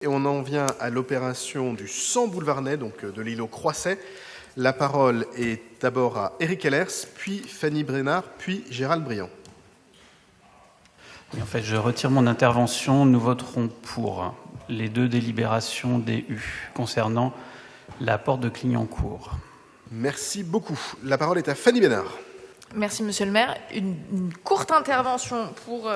Et on en vient à l'opération du 100 boulevard Ney, donc de l'îlot Croisset. La parole est d'abord à Éric Ellers, puis Fanny Brenard, puis Gérald Briand. En fait, je retire mon intervention. Nous voterons pour les deux délibérations DU concernant la porte de Clignancourt. Merci beaucoup. La parole est à Fanny Brenard. Merci, Monsieur le maire. Une courte intervention pour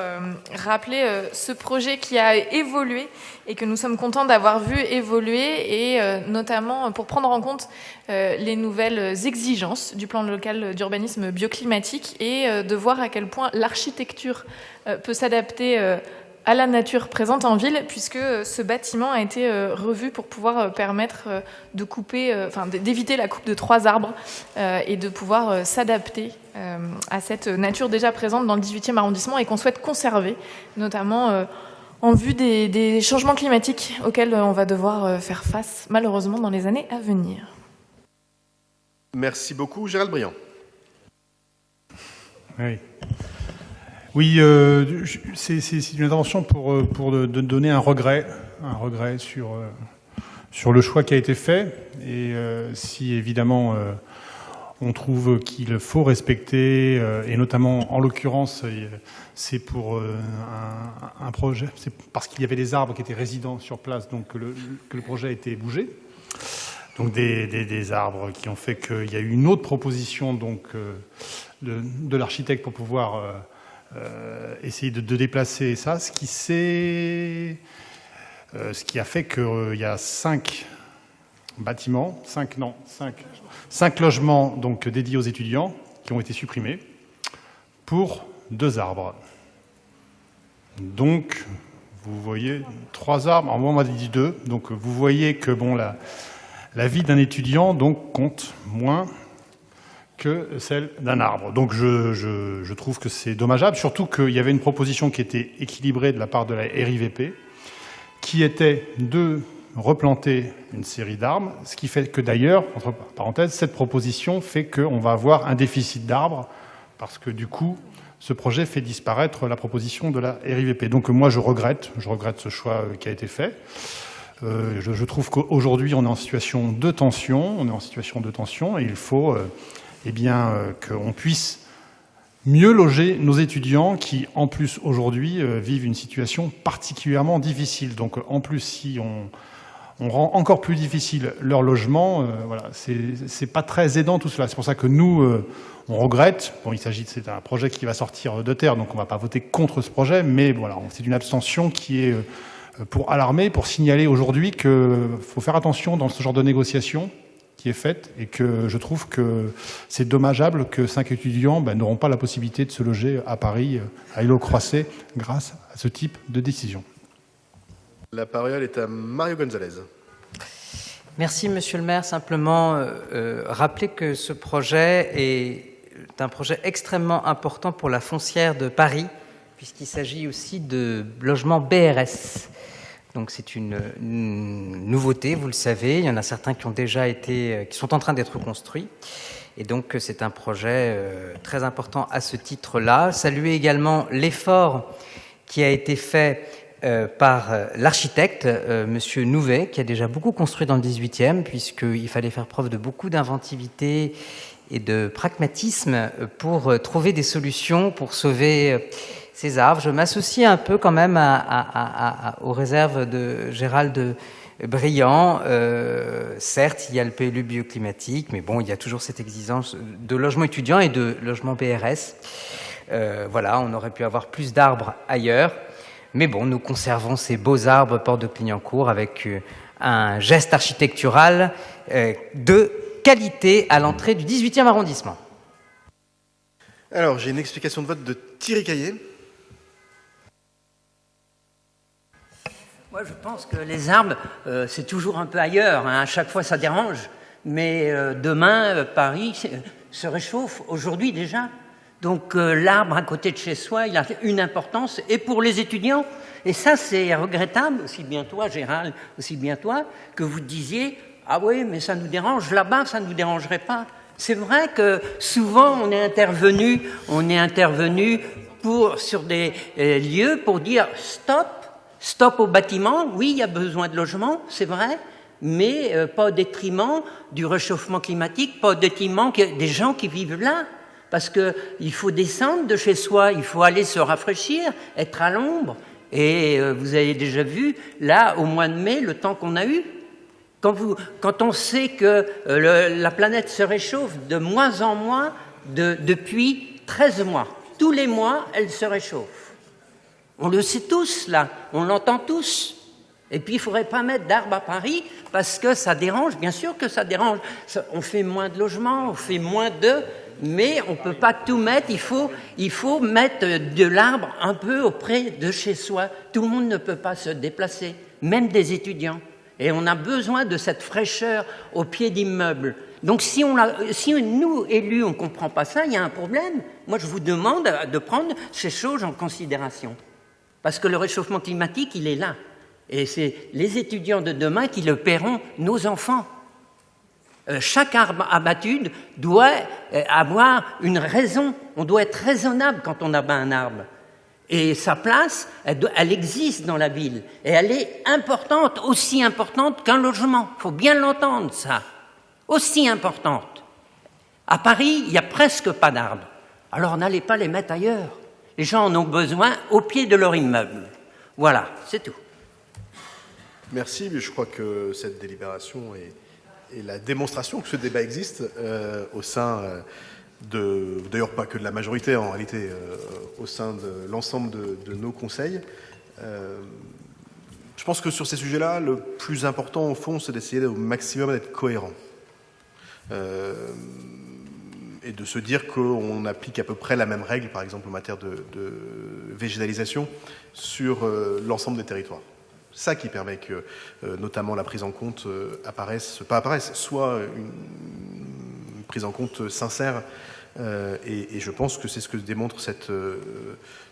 rappeler ce projet qui a évolué et que nous sommes contents d'avoir vu évoluer, et notamment pour prendre en compte les nouvelles exigences du plan local d'urbanisme bioclimatique et de voir à quel point l'architecture peut s'adapter à la nature présente en ville, puisque ce bâtiment a été revu pour pouvoir permettre de couper, d'éviter la coupe de 3 arbres et de pouvoir s'adapter à cette nature déjà présente dans le 18e arrondissement et qu'on souhaite conserver, notamment en vue des changements climatiques auxquels on va devoir faire face, malheureusement, dans les années à venir. Merci beaucoup. Gérald Briand. Oui, c'est une intervention pour donner un regret sur le choix qui a été fait. Et si évidemment on trouve qu'il faut respecter, et notamment en l'occurrence, c'est pour un projet, c'est parce qu'il y avait des arbres qui étaient résidents sur place, donc que le projet a été bougé. Donc des arbres qui ont fait qu'il y a eu une autre proposition donc de l'architecte pour pouvoir essayer de déplacer ça, ce qui a fait qu'il y a 5 bâtiments, 5 logements donc dédiés aux étudiants qui ont été supprimés pour 2 arbres. Donc, vous voyez 3 arbres, en moi on m'a dit 2, donc vous voyez que bon, la vie d'un étudiant donc compte moins que celle d'un arbre. Donc je trouve que c'est dommageable, surtout qu'il y avait une proposition qui était équilibrée de la part de la RIVP, qui était de replanter une série d'arbres, ce qui fait que d'ailleurs, entre parenthèses, cette proposition fait qu'on va avoir un déficit d'arbres, parce que du coup, ce projet fait disparaître la proposition de la RIVP. Donc moi je regrette ce choix qui a été fait. Je trouve qu'aujourd'hui on est en situation de tension, et il faut qu'on puisse mieux loger nos étudiants qui, en plus, aujourd'hui, vivent une situation particulièrement difficile. Donc, en plus, si on rend encore plus difficile leur logement, voilà, c'est pas très aidant tout cela. C'est pour ça que nous, on regrette. Bon, c'est un projet qui va sortir de terre, donc on va pas voter contre ce projet, mais voilà, c'est une abstention qui est pour alarmer, pour signaler aujourd'hui qu'il faut faire attention dans ce genre de négociations qui est faite, et que je trouve que c'est dommageable que 5 étudiants n'auront pas la possibilité de se loger à Paris, à l'îlot Croisset, grâce à ce type de décision. La parole est à Mario Gonzalez. Merci, Monsieur le maire. Simplement rappeler que ce projet est un projet extrêmement important pour la foncière de Paris, puisqu'il s'agit aussi de logements BRS. Donc c'est une nouveauté, vous le savez. Il y en a certains qui sont en train d'être construits. Et donc c'est un projet très important à ce titre-là. Saluer également l'effort qui a été fait par l'architecte, Monsieur Nouvet, qui a déjà beaucoup construit dans le 18e, puisqu'il fallait faire preuve de beaucoup d'inventivité et de pragmatisme pour trouver des solutions pour sauver ces arbres. Je m'associe un peu quand même aux réserves de Gérald Briand. Certes, il y a le PLU bioclimatique, mais bon, il y a toujours cette exigence de logement étudiant et de logement BRS. Voilà, on aurait pu avoir plus d'arbres ailleurs, mais bon, nous conservons ces beaux arbres porte de Clignancourt avec un geste architectural de qualité à l'entrée du 18e arrondissement. Alors, j'ai une explication de vote de Thierry Caillet. Moi, je pense que les arbres, c'est toujours un peu ailleurs. À chaque fois, ça dérange. Mais demain, Paris se réchauffe. Aujourd'hui, déjà. Donc, l'arbre à côté de chez soi, il a une importance. Et pour les étudiants, et ça, c'est regrettable, aussi bien toi, Gérald, aussi bien toi, que vous disiez « Ah oui, mais ça nous dérange. Là-bas, ça ne nous dérangerait pas. » C'est vrai que souvent, on est intervenu sur des lieux pour dire « Stop ». Stop au bâtiment, oui, il y a besoin de logements, c'est vrai, mais pas au détriment du réchauffement climatique, pas au détriment des gens qui vivent là. Parce qu'il faut descendre de chez soi, il faut aller se rafraîchir, être à l'ombre. Et vous avez déjà vu, là, au mois de mai, le temps qu'on a eu. Quand on sait que la planète se réchauffe de moins en moins depuis 13 mois. Tous les mois, elle se réchauffe. On le sait tous, là. On l'entend tous. Et puis, il ne faudrait pas mettre d'arbres à Paris parce que ça dérange. Bien sûr que ça dérange. On fait moins de logements, on fait moins mais on ne peut pas tout mettre. Il faut mettre de l'arbre un peu auprès de chez soi. Tout le monde ne peut pas se déplacer, même des étudiants. Et on a besoin de cette fraîcheur au pied d'immeubles. Donc si nous, élus, on ne comprend pas ça, il y a un problème. Moi, je vous demande de prendre ces choses en considération. Parce que le réchauffement climatique, il est là. Et c'est les étudiants de demain qui le paieront, nos enfants. Chaque arbre abattu doit avoir une raison. On doit être raisonnable quand on abat un arbre. Et sa place, elle existe dans la ville. Et elle est importante, aussi importante qu'un logement. Il faut bien l'entendre, ça. Aussi importante. À Paris, il n'y a presque pas d'arbres. Alors n'allez pas les mettre ailleurs. Les gens en ont besoin au pied de leur immeuble. Voilà, c'est tout. Merci, mais je crois que cette délibération est la démonstration que ce débat existe au sein d'ailleurs pas que de la majorité en réalité, au sein de l'ensemble de nos conseils. Je pense que sur ces sujets-là, le plus important au fond, c'est d'essayer au maximum d'être cohérent. Et de se dire qu'on applique à peu près la même règle, par exemple en matière de végétalisation, sur l'ensemble des territoires. Ça qui permet que, notamment, la prise en compte soit une prise en compte sincère. Et je pense que c'est ce que démontre cette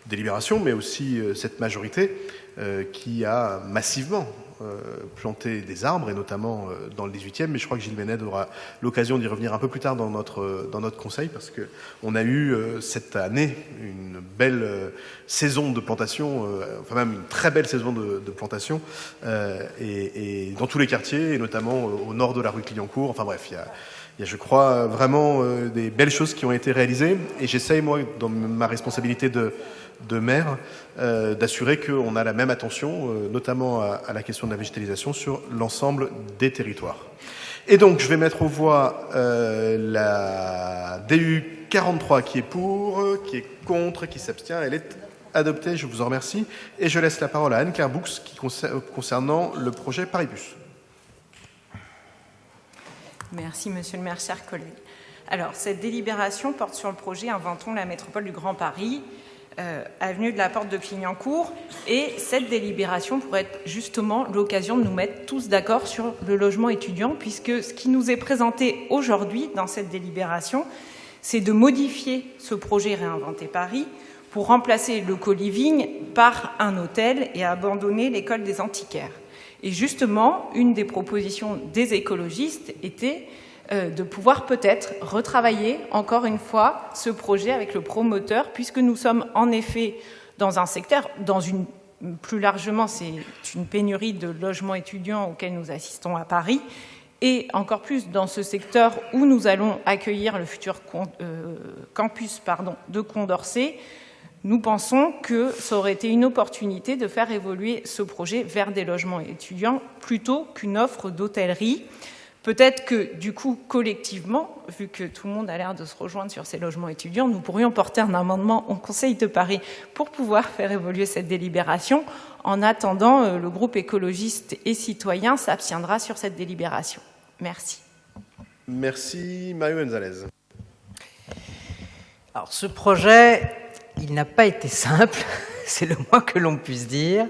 délibération, mais aussi cette majorité qui a massivement planté des arbres, et notamment dans le 18e, mais je crois que Gilles Bénède aura l'occasion d'y revenir un peu plus tard dans notre conseil, parce qu'on a eu cette année une belle saison de plantation, enfin même une très belle saison de plantation, et dans tous les quartiers, et notamment au nord de la rue Clignancourt. Enfin bref, il y a, je crois, vraiment des belles choses qui ont été réalisées, et j'essaye, moi, dans ma responsabilité de maire, d'assurer qu'on a la même attention, notamment à la question de la végétalisation, sur l'ensemble des territoires. Et donc, je vais mettre aux voix la DU 43 qui est pour, qui est contre, qui s'abstient. Elle est adoptée, je vous en remercie. Et je laisse la parole à Anne-Claire Boux concernant le projet Paris-Bus. Merci, monsieur le maire, chers collègues. Alors, cette délibération porte sur le projet Inventons la métropole du Grand Paris, avenue de la Porte de Clignancourt. Et cette délibération pourrait être justement l'occasion de nous mettre tous d'accord sur le logement étudiant, puisque ce qui nous est présenté aujourd'hui dans cette délibération, c'est de modifier ce projet Réinventer Paris pour remplacer le co-living par un hôtel et abandonner l'école des antiquaires. Et justement, une des propositions des écologistes était de pouvoir peut-être retravailler encore une fois ce projet avec le promoteur, puisque nous sommes en effet dans un secteur, plus largement, c'est une pénurie de logements étudiants auxquels nous assistons à Paris, et encore plus dans ce secteur où nous allons accueillir le futur campus de Condorcet. Nous pensons que ça aurait été une opportunité de faire évoluer ce projet vers des logements étudiants plutôt qu'une offre d'hôtellerie. Peut-être que, du coup, collectivement, vu que tout le monde a l'air de se rejoindre sur ces logements étudiants, nous pourrions porter un amendement au Conseil de Paris pour pouvoir faire évoluer cette délibération. En attendant, le groupe écologiste et citoyen s'abstiendra sur cette délibération. Merci. Merci. Mario Gonzalez. Alors, ce projet, il n'a pas été simple, c'est le moins que l'on puisse dire,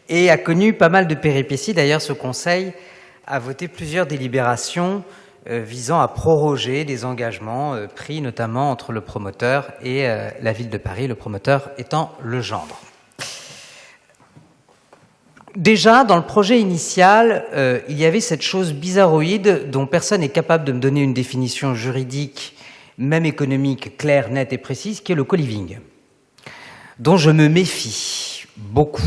et a connu pas mal de péripéties. D'ailleurs, ce Conseil a voté plusieurs délibérations visant à proroger des engagements pris notamment entre le promoteur et la ville de Paris, le promoteur étant Legendre. Déjà, dans le projet initial, il y avait cette chose bizarroïde dont personne n'est capable de me donner une définition juridique, même économique, claire, nette et précise, qui est le co-living, dont je me méfie beaucoup.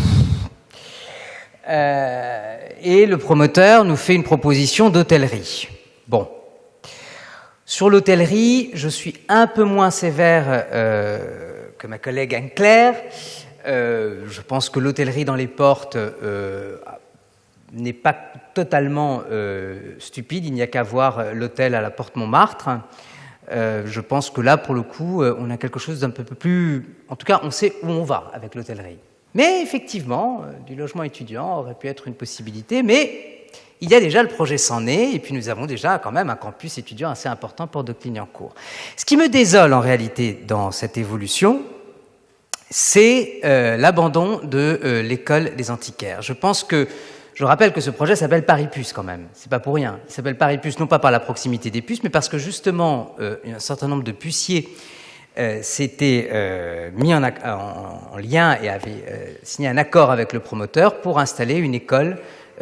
et le promoteur nous fait une proposition d'hôtellerie. Bon. Sur l'hôtellerie, je suis un peu moins sévère que ma collègue Anne-Claire. Je pense que l'hôtellerie dans les portes n'est pas totalement stupide. Il n'y a qu'à voir l'hôtel à la Porte Montmartre. Je pense que là, pour le coup, on a quelque chose d'un peu plus... En tout cas, on sait où on va avec l'hôtellerie. Mais effectivement, du logement étudiant aurait pu être une possibilité, mais il y a déjà le projet s'en est, et puis nous avons déjà quand même un campus étudiant assez important pour de Clignancourt. Ce qui me désole en réalité dans cette évolution, c'est l'abandon de l'école des antiquaires. Je rappelle que ce projet s'appelle Paris-Puce quand même, c'est pas pour rien. Il s'appelle Paris-Puce non pas par la proximité des puces, mais parce que justement un certain nombre de puciers s'étaient mis en lien et avaient signé un accord avec le promoteur pour installer une école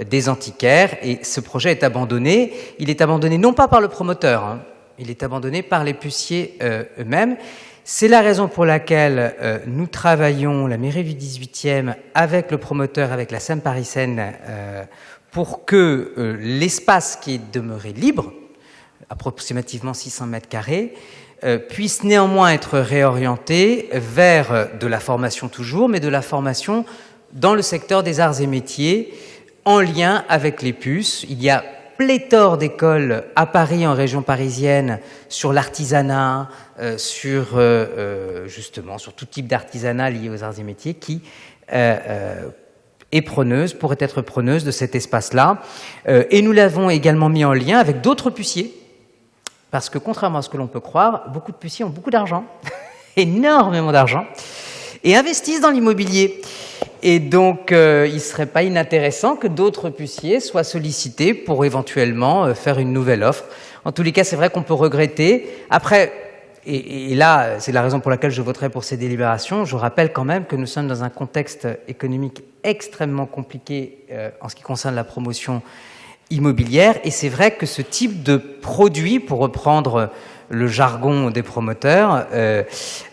des antiquaires, et ce projet est abandonné. Il est abandonné non pas par le promoteur, hein, il est abandonné par les puciers eux-mêmes. C'est la raison pour laquelle nous travaillons, la mairie du 18e, avec le promoteur, avec la SEM Paris-Seine, pour que l'espace qui est demeuré libre, approximativement 600 mètres carrés, puisse néanmoins être réorienté vers de la formation toujours, mais de la formation dans le secteur des arts et métiers, en lien avec les puces. Il y a pléthore d'écoles à Paris, en région parisienne, sur l'artisanat, justement sur tout type d'artisanat lié aux arts et métiers, qui pourrait être preneuse de cet espace-là. Et nous l'avons également mis en lien avec d'autres puciers, parce que contrairement à ce que l'on peut croire, beaucoup de puciers ont beaucoup d'argent, énormément d'argent, et investissent dans l'immobilier. Et donc, il ne serait pas inintéressant que d'autres puciers soient sollicités pour éventuellement faire une nouvelle offre. En tous les cas, c'est vrai qu'on peut regretter. Après, et là, c'est la raison pour laquelle je voterai pour ces délibérations, je rappelle quand même que nous sommes dans un contexte économique extrêmement compliqué en ce qui concerne la promotion immobilière. Et c'est vrai que ce type de produit, pour reprendre le jargon des promoteurs,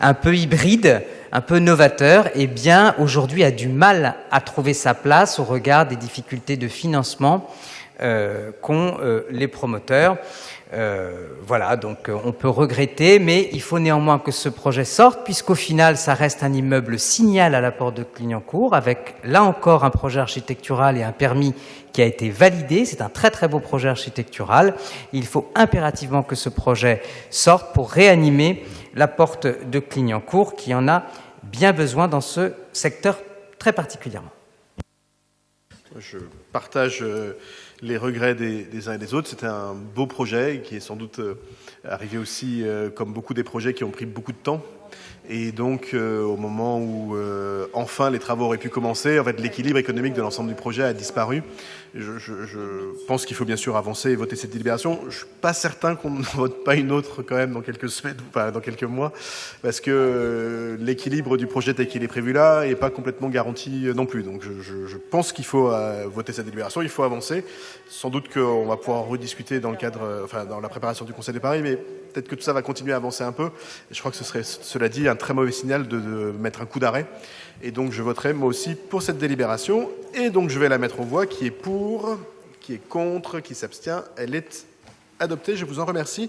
un peu hybride, un peu novateur, eh bien, aujourd'hui a du mal à trouver sa place au regard des difficultés de financement qu'ont les promoteurs. Voilà, donc on peut regretter, mais il faut néanmoins que ce projet sorte, puisqu'au final, ça reste un immeuble Signal à la porte de Clignancourt, avec là encore un projet architectural et un permis qui a été validé. C'est un très très beau projet architectural. Il faut impérativement que ce projet sorte pour réanimer la porte de Clignancourt, qui en a bien besoin dans ce secteur très particulièrement. Je partage les regrets des uns et des autres. C'était un beau projet qui est sans doute arrivé aussi, comme beaucoup des projets qui ont pris beaucoup de temps. Et donc, au moment où enfin les travaux auraient pu commencer, en fait, l'équilibre économique de l'ensemble du projet a disparu. Je pense qu'il faut bien sûr avancer et voter cette délibération. Je suis pas certain qu'on ne vote pas une autre quand même dans quelques semaines, enfin, dans quelques mois, parce que l'équilibre du projet tel qu'il est prévu là n'est pas complètement garanti non plus. Donc, je pense qu'il faut voter cette délibération. Il faut avancer. Sans doute qu'on va pouvoir rediscuter dans le cadre, enfin, dans la préparation du Conseil de Paris, mais peut-être que tout ça va continuer à avancer un peu. Et je crois que ce serait, cela dit, un très mauvais signal de mettre un coup d'arrêt. Et donc je voterai moi aussi pour cette délibération. Et donc je vais la mettre aux voix. Qui est pour, qui est contre, qui s'abstient. Elle est adoptée. Je vous en remercie.